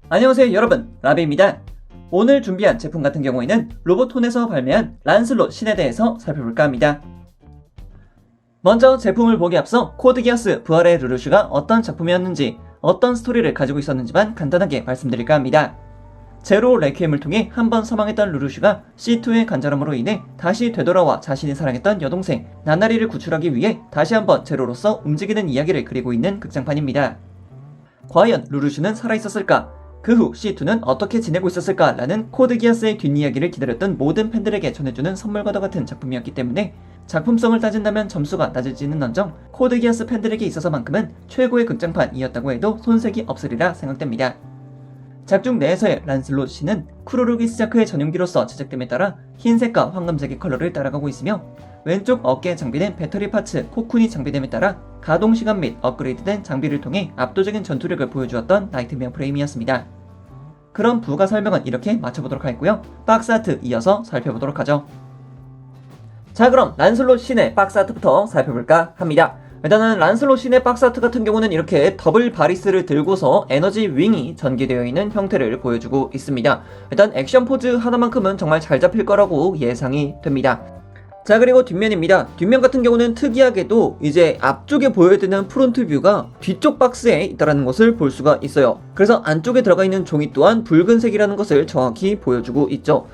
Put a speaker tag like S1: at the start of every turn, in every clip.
S1: 안녕하세요 여러분, 라비입니다. 오늘 준비한 제품 같은 경우에는 로보톤에서 발매한 란슬롯 신에 대해서 살펴볼까 합니다. 먼저 제품을 보기 앞서 코드기어스 부활의 루루슈가 어떤 작품이었는지, 어떤 스토리를 가지고 있었는지만 간단하게 말씀드릴까 합니다. 제로 레퀴엠을 통해 한 번 사망했던 루루슈가 C2의 간절함으로 인해 다시 되돌아와 자신이 사랑했던 여동생 나나리를 구출하기 위해 다시 한번 제로로서 움직이는 이야기를 그리고 있는 극장판입니다. 과연 루루슈는 살아있었을까? 그 후 C2는 어떻게 지내고 있었을까? 라는 코드기어스의 뒷이야기를 기다렸던 모든 팬들에게 전해주는 선물과도 같은 작품이었기 때문에 작품성을 따진다면 점수가 낮을지는언정 코드기어스 팬들에게 있어서만큼은 최고의 극장판이었다고 해도 손색이 없으리라 생각됩니다. 작중 내에서의 란슬롯 씨는 쿠루루기 스자크의 전용기로서 제작됨에 따라 흰색과 황금색의 컬러를 따라가고 있으며, 왼쪽 어깨에 장비된 배터리 파츠 코쿤이 장비됨에 따라 가동시간 및 업그레이드된 장비를 통해 압도적인 전투력을 보여주었던 나이트메어 프레임이었습니다. 그럼 부가 설명은 이렇게 마쳐보도록 하겠고요. 박스 아트 이어서 살펴보도록 하죠. 자, 그럼 란슬롯 신의 박스 아트부터 살펴볼까 합니다. 일단은 란슬롯 신의 박스 아트 같은 경우는 이렇게 더블 바리스를 들고서 에너지 윙이 전개되어 있는 형태를 보여주고 있습니다. 일단 액션 포즈 하나만큼은 정말 잘 잡힐 거라고 예상이 됩니다. 자, 그리고 뒷면입니다. 뒷면 같은 경우는 특이하게도 이제 앞쪽에 보여드리는 프론트 뷰가 뒤쪽 박스에 있다는 것을 볼 수가 있어요. 그래서 안쪽에 들어가 있는 종이 또한 붉은색이라는 것을 정확히 보여주고 있죠.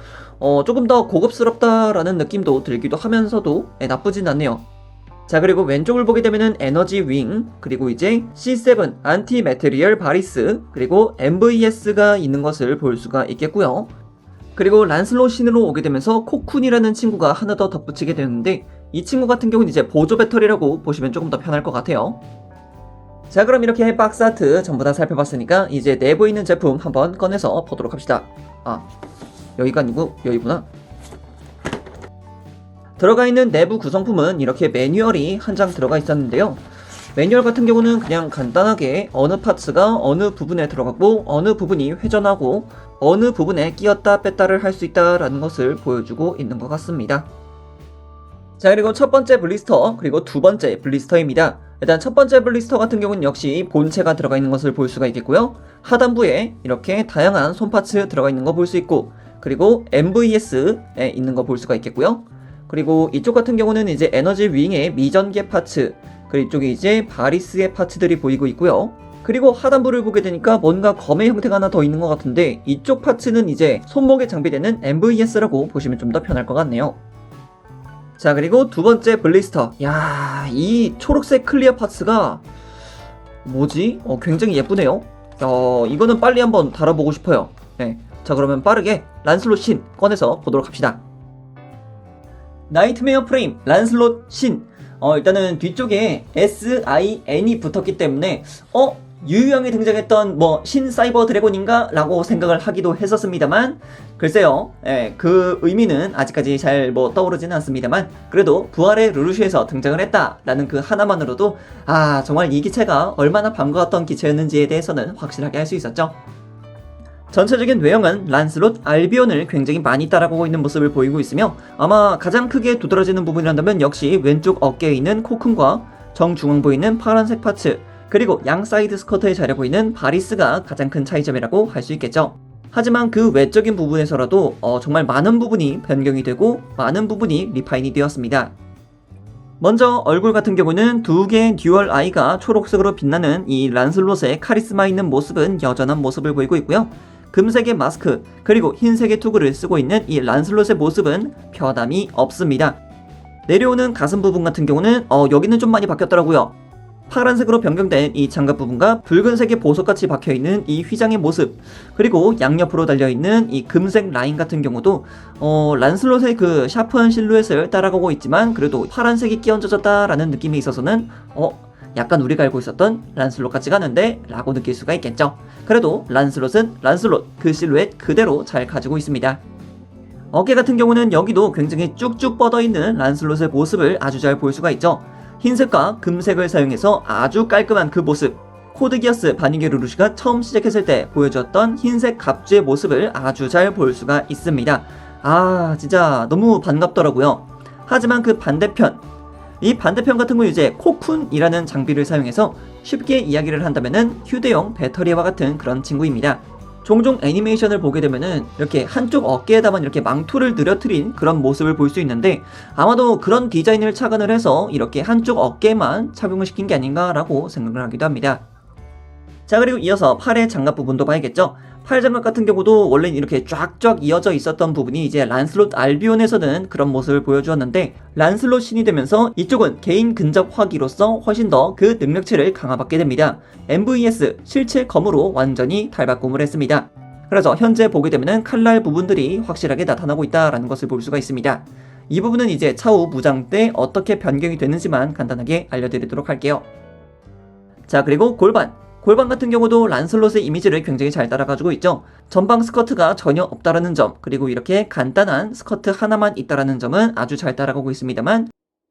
S1: 조금 더 고급스럽다라는 느낌도 들기도 하면서도 나쁘진 않네요. 자, 그리고 왼쪽을 보게 되면은 에너지 윙, 그리고 이제 C7 안티 매테리얼 바리스, 그리고 MVS가 있는 것을 볼 수가 있겠고요. 그리고 란슬롯 신으로 오게 되면서 코쿤이라는 친구가 하나 더 덧붙이게 되는데, 이 친구 같은 경우는 이제 보조 배터리라고 보시면 조금 더 편할 것 같아요. 자, 그럼 이렇게 박스 아트 전부 다 살펴봤으니까 이제 내부에 있는 제품 한번 꺼내서 보도록 합시다. 여기가 아니고 여기구나. 들어가 있는 내부 구성품은 이렇게 매뉴얼이 한 장 들어가 있었는데요. 매뉴얼 같은 경우는 그냥 간단하게 어느 파츠가 어느 부분에 들어가고 어느 부분이 회전하고 어느 부분에 끼었다 뺐다를 할 수 있다라는 것을 보여주고 있는 것 같습니다. 자, 그리고 첫 번째 블리스터, 그리고 두 번째 블리스터입니다. 일단 첫 번째 블리스터 같은 경우는 역시 본체가 들어가 있는 것을 볼 수가 있겠고요. 하단부에 이렇게 다양한 손 파츠 들어가 있는 거 볼 수 있고, 그리고 MVS에 있는 거 볼 수가 있겠고요. 그리고 이쪽 같은 경우는 이제 에너지 윙의 미전개 파츠, 그리고 이쪽에 이제 바리스의 파츠들이 보이고 있고요. 그리고 하단부를 보게 되니까 뭔가 검의 형태가 하나 더 있는 것 같은데, 이쪽 파츠는 이제 손목에 장비되는 MVS라고 보시면 좀 더 편할 것 같네요. 자, 그리고 두 번째 블리스터. 야, 이 초록색 클리어 파츠가 뭐지? 굉장히 예쁘네요. 이거는 빨리 한번 달아보고 싶어요. 네. 자, 그러면 빠르게 란슬롯 신 꺼내서 보도록 합시다. 나이트메어 프레임 란슬롯 신. 일단은 뒤쪽에 SIN이 붙었기 때문에 유유형이 등장했던 신 사이버 드래곤인가? 라고 생각을 하기도 했었습니다만, 글쎄요, 그 의미는 아직까지 잘 떠오르지는 않습니다만, 그래도 부활의 루루슈에서 등장을 했다 라는 그 하나만으로도 정말 이 기체가 얼마나 반가웠던 기체였는지에 대해서는 확실하게 할 수 있었죠. 전체적인 외형은 란슬롯 알비온을 굉장히 많이 따라가고 있는 모습을 보이고 있으며, 아마 가장 크게 두드러지는 부분이란다면 역시 왼쪽 어깨에 있는 코쿤과 정중앙부에 있는 파란색 파츠, 그리고 양 사이드 스커트에 자려 보이는 바리스가 가장 큰 차이점이라고 할 수 있겠죠. 하지만 그 외적인 부분에서라도 정말 많은 부분이 변경이 되고 많은 부분이 리파인이 되었습니다. 먼저 얼굴 같은 경우는 두 개의 듀얼 아이가 초록색으로 빛나는 이 란슬롯의 카리스마 있는 모습은 여전한 모습을 보이고 있고요. 금색의 마스크, 그리고 흰색의 투구를 쓰고 있는 이 란슬롯의 모습은 변함이 없습니다. 내려오는 가슴 부분 같은 경우는 여기는 좀 많이 바뀌었더라고요. 파란색으로 변경된 이 장갑 부분과 붉은색의 보석같이 박혀있는 이 휘장의 모습, 그리고 양옆으로 달려있는 이 금색 라인 같은 경우도 란슬롯의 그 샤프한 실루엣을 따라가고 있지만 그래도 파란색이 끼얹어졌다라는 느낌이 있어서는 약간 우리가 알고 있었던 란슬롯 같지가 않은데 라고 느낄 수가 있겠죠. 그래도 란슬롯은 란슬롯 그 실루엣 그대로 잘 가지고 있습니다. 어깨 같은 경우는 여기도 굉장히 쭉쭉 뻗어있는 란슬롯의 모습을 아주 잘 볼 수가 있죠. 흰색과 금색을 사용해서 아주 깔끔한 그 모습, 코드기어스 바니게 루루슈가 처음 시작했을 때 보여줬던 흰색 갑주의 모습을 아주 잘 볼 수가 있습니다. 진짜 너무 반갑더라고요. 하지만 그 반대편, 이 반대편 같은 경우 이제 코쿤이라는 장비를 사용해서 쉽게 이야기를 한다면은 휴대용 배터리와 같은 그런 친구입니다. 종종 애니메이션을 보게 되면은 이렇게 한쪽 어깨에다만 이렇게 망토를 늘어뜨린 그런 모습을 볼 수 있는데 아마도 그런 디자인을 착안을 해서 이렇게 한쪽 어깨만 착용을 시킨 게 아닌가라고 생각을 하기도 합니다. 자, 그리고 이어서 팔의 장갑 부분도 봐야겠죠. 팔 장갑 같은 경우도 원래는 이렇게 쫙쫙 이어져 있었던 부분이 이제 란슬롯 알비온에서는 그런 모습을 보여주었는데 란슬롯 신이 되면서 이쪽은 개인 근접 화기로서 훨씬 더 그 능력치를 강화받게 됩니다. MVS 실체 검으로 완전히 탈바꿈을 했습니다. 그래서 현재 보게 되면은 칼날 부분들이 확실하게 나타나고 있다라는 것을 볼 수가 있습니다. 이 부분은 이제 차후 무장 때 어떻게 변경이 되는지만 간단하게 알려드리도록 할게요. 자, 그리고 골반 같은 경우도 란슬롯의 이미지를 굉장히 잘 따라가지고 있죠. 전방 스커트가 전혀 없다라는 점, 그리고 이렇게 간단한 스커트 하나만 있다라는 점은 아주 잘 따라가고 있습니다만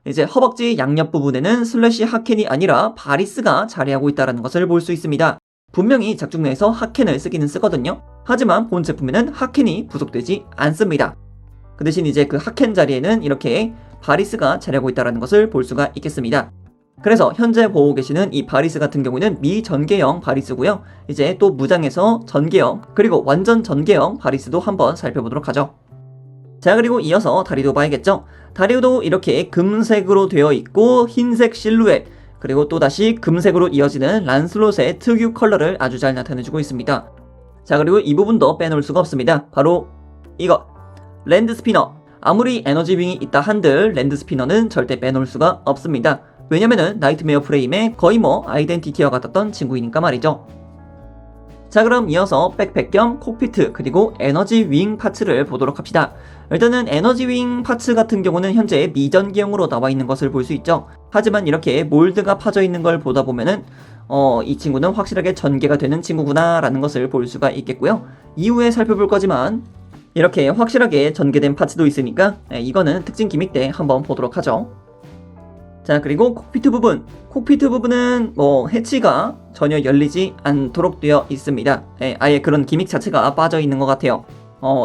S1: 이제 허벅지 양옆 부분에는 슬래시 하켄이 아니라 바리스가 자리하고 있다는 것을 볼 수 있습니다. 분명히 작중 내에서 하켄을 쓰기는 쓰거든요. 하지만 본 제품에는 하켄이 부속되지 않습니다. 그 대신 이제 그 하켄 자리에는 이렇게 바리스가 자리하고 있다는 것을 볼 수가 있겠습니다. 그래서 현재 보고 계시는 이 바리스 같은 경우는 미전개형 바리스고요. 이제 또 무장에서 전개형 그리고 완전 전개형 바리스도 한번 살펴보도록 하죠. 자, 그리고 이어서 다리도 봐야겠죠. 다리도 이렇게 금색으로 되어 있고 흰색 실루엣 그리고 또다시 금색으로 이어지는 란슬롯의 특유 컬러를 아주 잘 나타내주고 있습니다. 자, 그리고 이 부분도 빼놓을 수가 없습니다. 바로 이거 랜드 스피너. 아무리 에너지 윙이 있다 한들 랜드 스피너는 절대 빼놓을 수가 없습니다. 왜냐면은 나이트메어 프레임의 거의 아이덴티티와 같았던 친구이니까 말이죠. 자, 그럼 이어서 백팩 겸 콕피트 그리고 에너지 윙 파츠를 보도록 합시다. 일단은 에너지 윙 파츠 같은 경우는 현재 미전기형으로 나와 있는 것을 볼 수 있죠. 하지만 이렇게 몰드가 파져 있는 걸 보다 보면은 이 친구는 확실하게 전개가 되는 친구구나 라는 것을 볼 수가 있겠고요. 이후에 살펴볼 거지만 이렇게 확실하게 전개된 파츠도 있으니까 이거는 특징 기믹 때 한번 보도록 하죠. 자, 그리고 콕피트 부분은 해치가 전혀 열리지 않도록 되어 있습니다. 아예 그런 기믹 자체가 빠져 있는 것 같아요.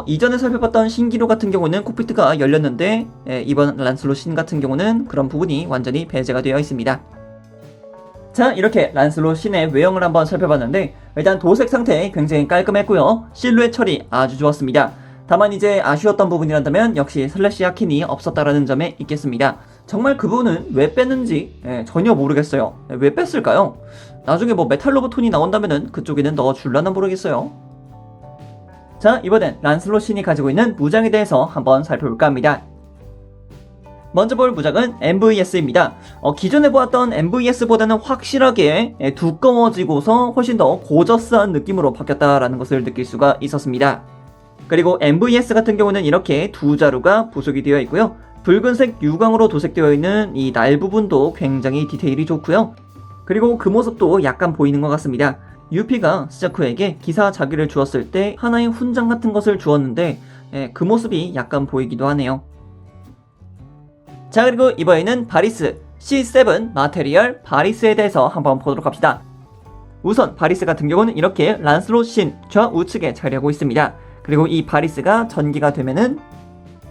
S1: 이전에 살펴봤던 신기루 같은 경우는 콕피트가 열렸는데 이번 란슬롯 신 같은 경우는 그런 부분이 완전히 배제가 되어 있습니다. 자, 이렇게 란슬롯 신의 외형을 한번 살펴봤는데 일단 도색 상태 굉장히 깔끔했고요. 실루엣 처리 아주 좋았습니다. 다만 이제 아쉬웠던 부분이란다면 역시 슬래시 하켄이 없었다라는 점에 있겠습니다. 정말 그 부분은 왜 뺐는지 전혀 모르겠어요. 왜 뺐을까요? 나중에 메탈 로봇톤이 나온다면은 그쪽에는 넣어줄라나 모르겠어요. 자, 이번엔 란슬롯 신이 가지고 있는 무장에 대해서 한번 살펴볼까 합니다. 먼저 볼 무장은 MVS입니다. 기존에 보았던 MVS보다는 확실하게 두꺼워지고서 훨씬 더 고저스한 느낌으로 바뀌었다라는 것을 느낄 수가 있었습니다. 그리고 MVS 같은 경우는 이렇게 두 자루가 부속이 되어 있고요. 붉은색 유광으로 도색되어 있는 이 날 부분도 굉장히 디테일이 좋고요. 그리고 그 모습도 약간 보이는 것 같습니다. 유피가 스자쿠에게 기사 자기를 주었을 때 하나의 훈장 같은 것을 주었는데 그 모습이 약간 보이기도 하네요. 자, 그리고 이번에는 바리스 C7 마테리얼 바리스에 대해서 한번 보도록 합시다. 우선 바리스 같은 경우는 이렇게 란슬롯 신 좌우측에 자리하고 있습니다. 그리고 이 바리스가 전기가 되면은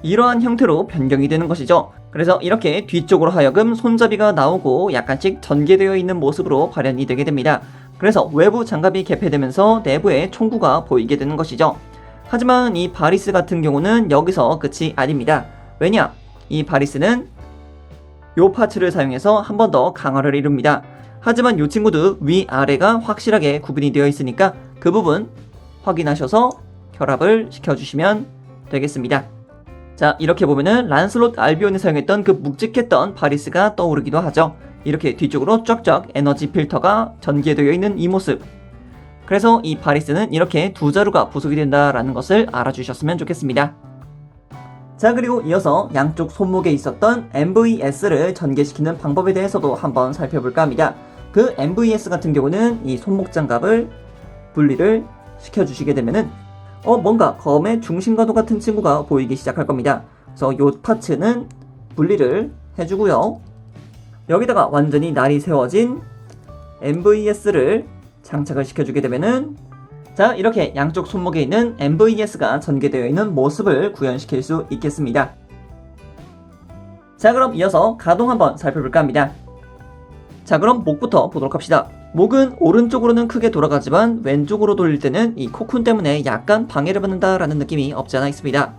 S1: 이러한 형태로 변경이 되는 것이죠. 그래서 이렇게 뒤쪽으로 하여금 손잡이가 나오고 약간씩 전개되어 있는 모습으로 발현이 되게 됩니다. 그래서 외부 장갑이 개폐되면서 내부에 총구가 보이게 되는 것이죠. 하지만 이 바리스 같은 경우는 여기서 끝이 아닙니다. 왜냐? 이 바리스는 요 파츠를 사용해서 한 번 더 강화를 이룹니다. 하지만 이 친구도 위아래가 확실하게 구분이 되어 있으니까 그 부분 확인하셔서 결합을 시켜주시면 되겠습니다. 자, 이렇게 보면은 란슬롯 알비온이 사용했던 그 묵직했던 바리스가 떠오르기도 하죠. 이렇게 뒤쪽으로 쫙쫙 에너지 필터가 전개되어 있는 이 모습. 그래서 이 바리스는 이렇게 두 자루가 부속이 된다라는 것을 알아주셨으면 좋겠습니다. 자, 그리고 이어서 양쪽 손목에 있었던 MVS를 전개시키는 방법에 대해서도 한번 살펴볼까 합니다. 그 MVS 같은 경우는 이 손목 장갑을 분리를 시켜주시게 되면은 뭔가 검의 중심과도 같은 친구가 보이기 시작할 겁니다. 그래서 이 파츠는 분리를 해주고요. 여기다가 완전히 날이 세워진 MVS를 장착을 시켜주게 되면은 자, 이렇게 양쪽 손목에 있는 MVS가 전개되어 있는 모습을 구현시킬 수 있겠습니다. 자, 그럼 이어서 가동 한번 살펴볼까 합니다. 자, 그럼 목부터 보도록 합시다. 목은 오른쪽으로는 크게 돌아가지만 왼쪽으로 돌릴 때는 이 코쿤 때문에 약간 방해를 받는다라는 느낌이 없지 않아 있습니다.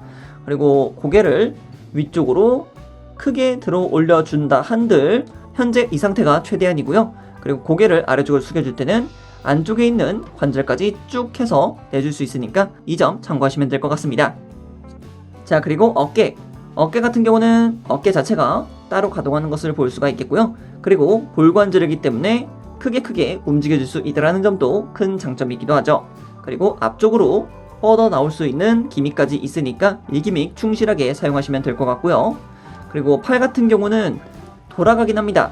S1: 그리고 고개를 위쪽으로 크게 들어 올려준다 한들 현재 이 상태가 최대한이고요. 그리고 고개를 아래쪽으로 숙여줄 때는 안쪽에 있는 관절까지 쭉 해서 내줄 수 있으니까 이 점 참고하시면 될 것 같습니다. 자, 그리고 어깨 같은 경우는 어깨 자체가 따로 가동하는 것을 볼 수가 있겠고요. 그리고 볼관절이기 때문에 크게 움직여줄 수 있다는 점도 큰 장점이기도 하죠. 그리고 앞쪽으로 뻗어 나올 수 있는 기믹까지 있으니까 이 기믹 충실하게 사용하시면 될 것 같고요. 그리고 팔 같은 경우는 돌아가긴 합니다.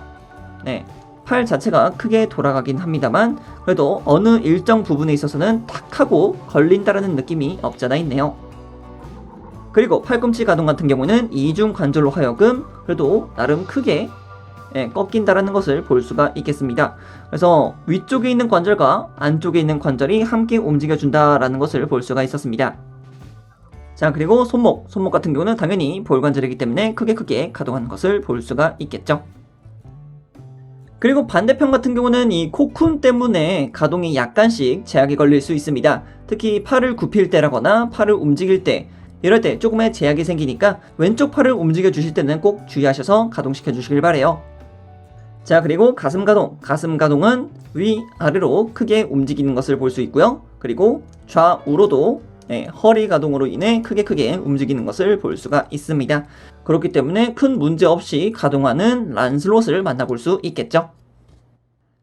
S1: 네, 팔 자체가 크게 돌아가긴 합니다만 그래도 어느 일정 부분에 있어서는 탁 하고 걸린다라는 느낌이 없잖아 있네요. 그리고 팔꿈치 가동 같은 경우는 이중 관절로 하여금 그래도 나름 크게 꺾인다라는 것을 볼 수가 있겠습니다. 그래서 위쪽에 있는 관절과 안쪽에 있는 관절이 함께 움직여준다라는 것을 볼 수가 있었습니다. 자, 그리고 손목 같은 경우는 당연히 볼관절이기 때문에 크게 가동하는 것을 볼 수가 있겠죠. 그리고 반대편 같은 경우는 이 코쿤 때문에 가동이 약간씩 제약이 걸릴 수 있습니다. 특히 팔을 굽힐 때라거나 팔을 움직일 때 이럴 때 조금의 제약이 생기니까 왼쪽 팔을 움직여 주실 때는 꼭 주의하셔서 가동시켜 주시길 바래요. 자, 그리고 가슴 가동은 위아래로 크게 움직이는 것을 볼 수 있고요. 그리고 좌우로도 허리 가동으로 인해 크게 움직이는 것을 볼 수가 있습니다. 그렇기 때문에 큰 문제 없이 가동하는 란슬롯을 만나볼 수 있겠죠.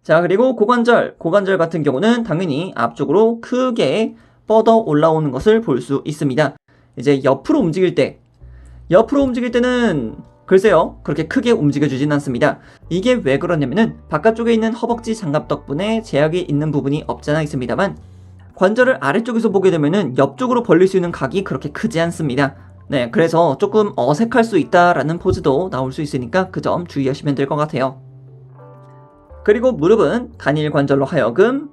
S1: 자, 그리고 고관절 같은 경우는 당연히 앞쪽으로 크게 뻗어 올라오는 것을 볼 수 있습니다. 이제 옆으로 움직일 때는 글쎄요, 그렇게 크게 움직여주진 않습니다. 이게 왜 그러냐면은 바깥쪽에 있는 허벅지 장갑 덕분에 제약이 있는 부분이 없잖아 있습니다만 관절을 아래쪽에서 보게 되면은 옆쪽으로 벌릴 수 있는 각이 그렇게 크지 않습니다. 네, 그래서 조금 어색할 수 있다라는 포즈도 나올 수 있으니까 그 점 주의하시면 될 것 같아요. 그리고 무릎은 단일 관절로 하여금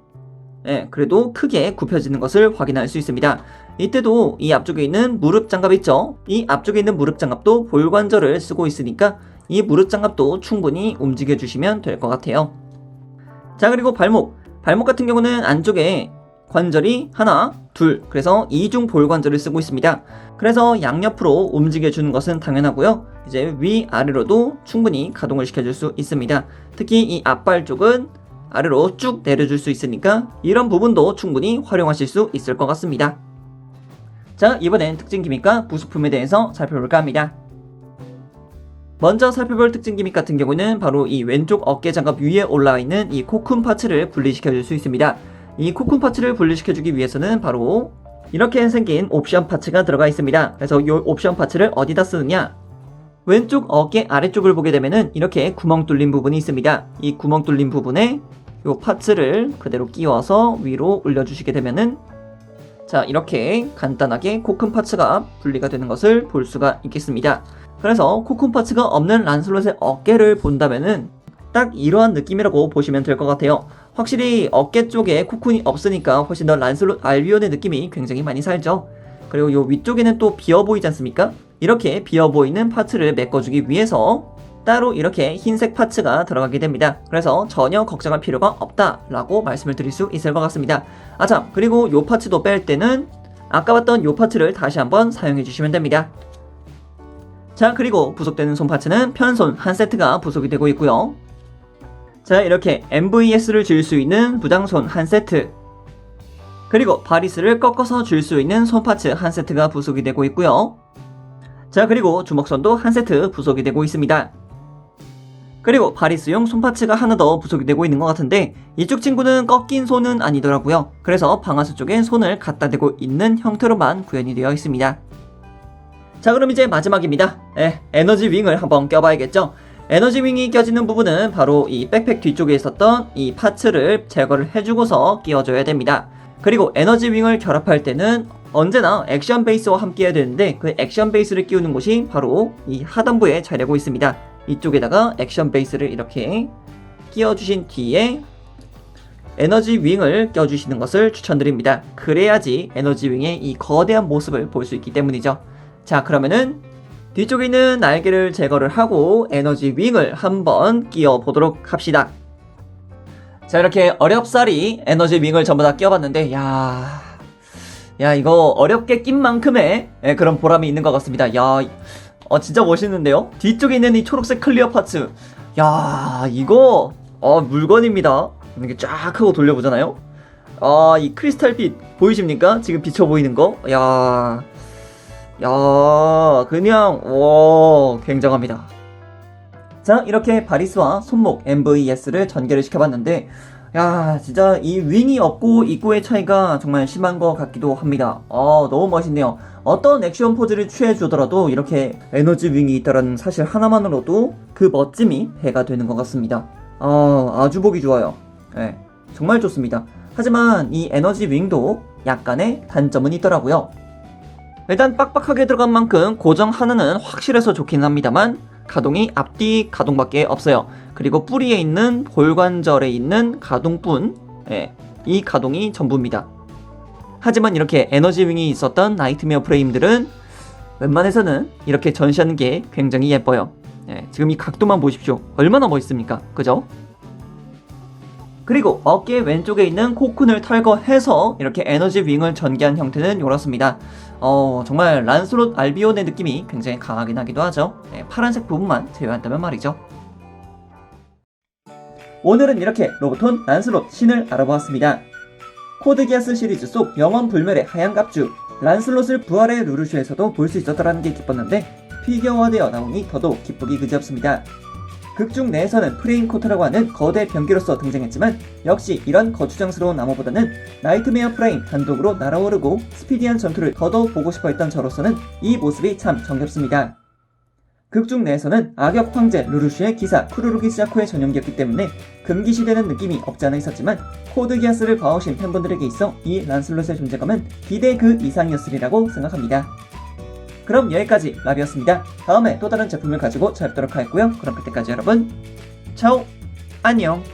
S1: 그래도 크게 굽혀지는 것을 확인할 수 있습니다. 이때도 이 앞쪽에 있는 무릎 장갑 있죠? 이 앞쪽에 있는 무릎 장갑도 볼관절을 쓰고 있으니까 이 무릎 장갑도 충분히 움직여 주시면 될 것 같아요. 자, 그리고 발목 같은 경우는 안쪽에 관절이 하나, 둘, 그래서 이중 볼관절을 쓰고 있습니다. 그래서 양옆으로 움직여주는 것은 당연하고요. 이제 위아래로도 충분히 가동을 시켜줄 수 있습니다. 특히 이 앞발 쪽은 아래로 쭉 내려줄 수 있으니까 이런 부분도 충분히 활용하실 수 있을 것 같습니다. 자, 이번엔 특징 기믹과 부속품에 대해서 살펴볼까 합니다. 먼저 살펴볼 특징 기믹 같은 경우는 바로 이 왼쪽 어깨 장갑 위에 올라와 있는 이 코쿤 파츠를 분리시켜줄 수 있습니다. 이 코쿤 파츠를 분리시켜주기 위해서는 바로 이렇게 생긴 옵션 파츠가 들어가 있습니다. 그래서 이 옵션 파츠를 어디다 쓰느냐? 왼쪽 어깨 아래쪽을 보게 되면은 이렇게 구멍 뚫린 부분이 있습니다. 이 구멍 뚫린 부분에 이 파츠를 그대로 끼워서 위로 올려주시게 되면은 자, 이렇게 간단하게 코쿤 파츠가 분리가 되는 것을 볼 수가 있겠습니다. 그래서 코쿤 파츠가 없는 란슬롯의 어깨를 본다면은 딱 이러한 느낌이라고 보시면 될 것 같아요. 확실히 어깨 쪽에 코쿤이 없으니까 훨씬 더 란슬롯 알비온의 느낌이 굉장히 많이 살죠. 그리고 요 위쪽에는 또 비어 보이지 않습니까? 이렇게 비어 보이는 파츠를 메꿔주기 위해서 따로 이렇게 흰색 파츠가 들어가게 됩니다. 그래서 전혀 걱정할 필요가 없다라고 말씀을 드릴 수 있을 것 같습니다. 참, 그리고 요 파츠도 뺄 때는 아까 봤던 요 파츠를 다시 한번 사용해 주시면 됩니다. 자, 그리고 부속되는 손 파츠는 편손 한 세트가 부속이 되고 있고요. 자, 이렇게 MVS를 줄 수 있는 부장손 한 세트, 그리고 바리스를 꺾어서 줄 수 있는 손 파츠 한 세트가 부속이 되고 있고요. 자, 그리고 주먹선도 한 세트 부속이 되고 있습니다. 그리고 바리스용 손 파츠가 하나 더 부속이 되고 있는 것 같은데 이쪽 친구는 꺾인 손은 아니더라고요. 그래서 방아수 쪽에 손을 갖다 대고 있는 형태로만 구현이 되어 있습니다. 자, 그럼 이제 마지막입니다. 에너지 윙을 한번 껴봐야겠죠. 에너지 윙이 껴지는 부분은 바로 이 백팩 뒤쪽에 있었던 이 파츠를 제거를 해주고서 끼워줘야 됩니다. 그리고 에너지 윙을 결합할 때는 언제나 액션 베이스와 함께 해야 되는데 그 액션 베이스를 끼우는 곳이 바로 이 하단부에 자리하고 있습니다. 이쪽에다가 액션 베이스를 이렇게 끼워주신 뒤에 에너지 윙을 껴주시는 것을 추천드립니다. 그래야지 에너지 윙의 이 거대한 모습을 볼 수 있기 때문이죠. 자, 그러면은 뒤쪽에 있는 날개를 제거를 하고 에너지 윙을 한번 끼워 보도록 합시다. 자, 이렇게 어렵사리 에너지 윙을 전부 다 끼워봤는데, 야, 이거 어렵게 낀 만큼의 그런 보람이 있는 것 같습니다. 야, 진짜 멋있는데요? 뒤쪽에 있는 이 초록색 클리어 파츠. 야, 이거, 물건입니다. 이렇게 쫙 하고 돌려보잖아요? 이 크리스탈빛 보이십니까? 지금 비쳐 보이는 거? 야, 그냥, 굉장합니다. 자, 이렇게 바리스와 손목 MVS를 전개를 시켜봤는데, 야, 진짜 이 윙이 없고 입고의 차이가 정말 심한 것 같기도 합니다. 너무 멋있네요. 어떤 액션 포즈를 취해주더라도 이렇게 에너지 윙이 있다는 사실 하나만으로도 그 멋짐이 배가 되는 것 같습니다. 아주 보기 좋아요. 네, 정말 좋습니다. 하지만 이 에너지 윙도 약간의 단점은 있더라고요. 일단 빡빡하게 들어간 만큼 고정 하나는 확실해서 좋긴 합니다만 가동이 앞뒤 가동밖에 없어요. 그리고 뿌리에 있는 골관절에 있는 가동뿐, 이 가동이 전부입니다. 하지만 이렇게 에너지 윙이 있었던 나이트메어 프레임들은 웬만해서는 이렇게 전시하는 게 굉장히 예뻐요. 지금 이 각도만 보십시오. 얼마나 멋있습니까? 그죠? 그리고 어깨 왼쪽에 있는 코쿤을 탈거해서 이렇게 에너지 윙을 전개한 형태는 이렇습니다. 정말 란슬롯 알비온의 느낌이 굉장히 강하긴 하기도 하죠. 파란색 부분만 제외한다면 말이죠. 오늘은 이렇게 로보톤 란슬롯 신을 알아보았습니다. 코드기아스 시리즈 속 영원 불멸의 하얀 갑주 란슬롯을 부활의 루루슈에서도 볼 수 있었더라는 게 기뻤는데 피규어화되어 나오니 더더욱 기쁘기 그지없습니다. 극중 내에서는 프레임코트라고 하는 거대 병기로서 등장했지만 역시 이런 거추장스러운 암호보다는 나이트메어 프레임 단독으로 날아오르고 스피디한 전투를 더더욱 보고 싶어 했던 저로서는 이 모습이 참 정겹습니다. 극중 내에서는 악역 황제 루루슈의 기사 쿠루루기 시자코의 전용기였기 때문에 금기시되는 느낌이 없지 않아 있었지만 코드기아스를 봐오신 팬분들에게 있어 이 란슬롯의 존재감은 기대 그 이상이었으리라고 생각합니다. 그럼 여기까지 라비였습니다. 다음에 또 다른 제품을 가지고 찾아뵙도록 하겠고요. 그럼 그때까지 여러분 차오 안녕.